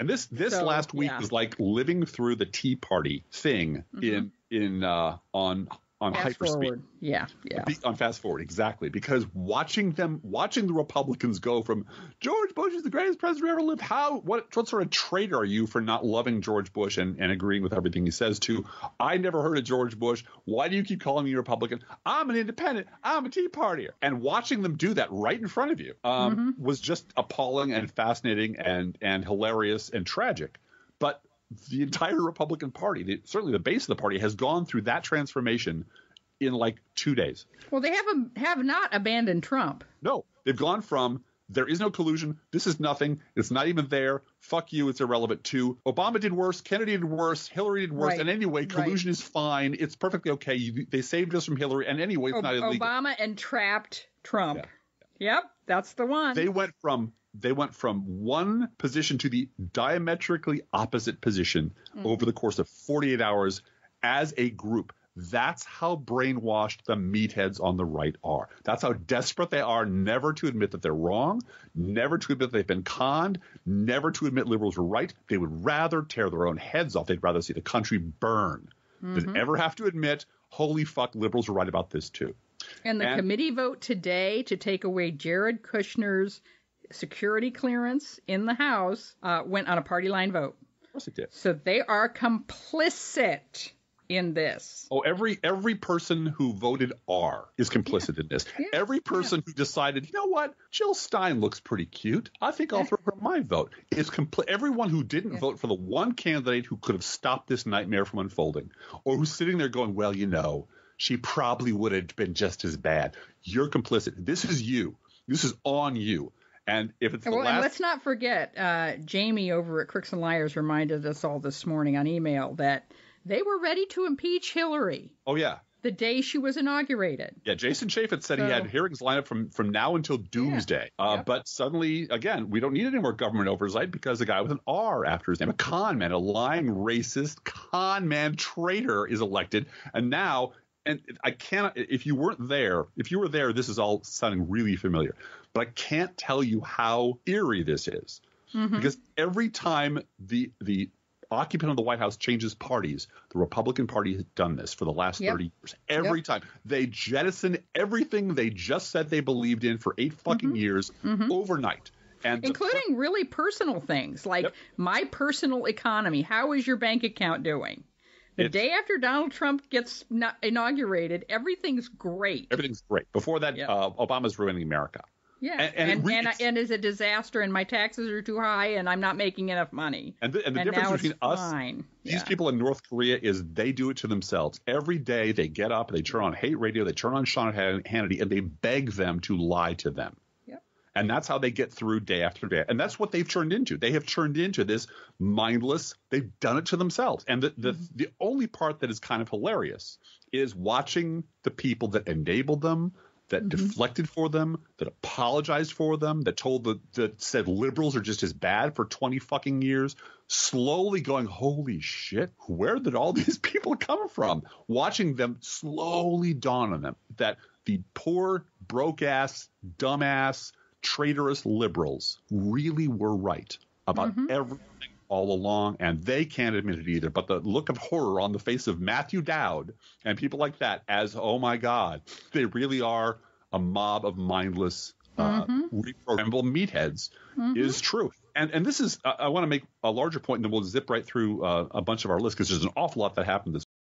And this last week was like living through the Tea Party thing on fast hyperspeed. Forward. Yeah. On fast forward, exactly. Because watching the Republicans go from George Bush is the greatest president who ever lived. What sort of traitor are you for not loving George Bush and agreeing with everything he says? To I never heard of George Bush. Why do you keep calling me a Republican? I'm an independent. I'm a Tea Partier. And watching them do that right in front of you was just appalling and fascinating and hilarious and tragic. But the entire Republican Party, certainly the base of the party, has gone through that transformation in like 2 days. Well, they have not abandoned Trump. No, they've gone from there is no collusion. This is nothing. It's not even there. Fuck you. It's irrelevant. To Obama did worse. Kennedy did worse. Hillary did worse. Right. And anyway, collusion is fine. It's perfectly okay. They saved us from Hillary. And anyway, it's not illegal. Obama entrapped Trump. Yeah. Yep, that's the one. They went from one position to the diametrically opposite position over the course of 48 hours as a group. That's how brainwashed the meatheads on the right are. That's how desperate they are never to admit that they're wrong, never to admit that they've been conned, never to admit liberals were right. They would rather tear their own heads off. They'd rather see the country burn than ever have to admit, holy fuck, liberals were right about this too. And the committee vote today to take away Jared Kushner's security clearance in the House went on a party line vote. Of course it did. So they are complicit in this. Oh, every person who voted R is complicit in this. Yeah. Every person who decided, you know what, Jill Stein looks pretty cute. I think I'll throw her my vote. Is everyone who didn't vote for the one candidate who could have stopped this nightmare from unfolding, or who's sitting there going, well, you know, she probably would have been just as bad. You're complicit. This is you. This is on you. And if it's and let's not forget, Jamie over at Crooks and Liars reminded us all this morning on email that they were ready to impeach Hillary. Oh, yeah. The day she was inaugurated. Yeah, Jason Chaffetz said he had hearings lined up from now until doomsday. But suddenly, again, we don't need any more government oversight because a guy with an R after his name, a con man, a lying racist con man traitor is elected. And now, and I cannot, if you were there, this is all sounding really familiar. But I can't tell you how eerie this is. Because every time the occupant of the White House changes parties, the Republican Party has done this for the last 30 years. Every time they jettison everything they just said they believed in for 8 fucking years overnight. And including really personal things like my personal economy. How is your bank account doing? The day after Donald Trump gets inaugurated, everything's great. Everything's great. Before that, Obama's ruining America. Yeah, and is a disaster, and my taxes are too high, and I'm not making enough money. And the difference between us, these people in North Korea, is they do it to themselves. Every day they get up, they turn on hate radio, they turn on Sean Hannity, and they beg them to lie to them. Yep. And that's how they get through day after day. And that's what they've turned into. They have turned into this mindless, they've done it to themselves. And the only part that is kind of hilarious is watching the people that enabled them, that deflected for them, that apologized for them, that said liberals are just as bad for 20 fucking years, slowly going, holy shit, where did all these people come from? Watching them slowly dawn on them that the poor, broke-ass, dumbass, traitorous liberals really were right about everything all along, and they can't admit it either. But the look of horror on the face of Matthew Dowd and people like that as, oh my God, they really are a mob of mindless, reprogrammable meatheads is true. And this is, I want to make a larger point, and then we'll zip right through a bunch of our lists because there's an awful lot that happened this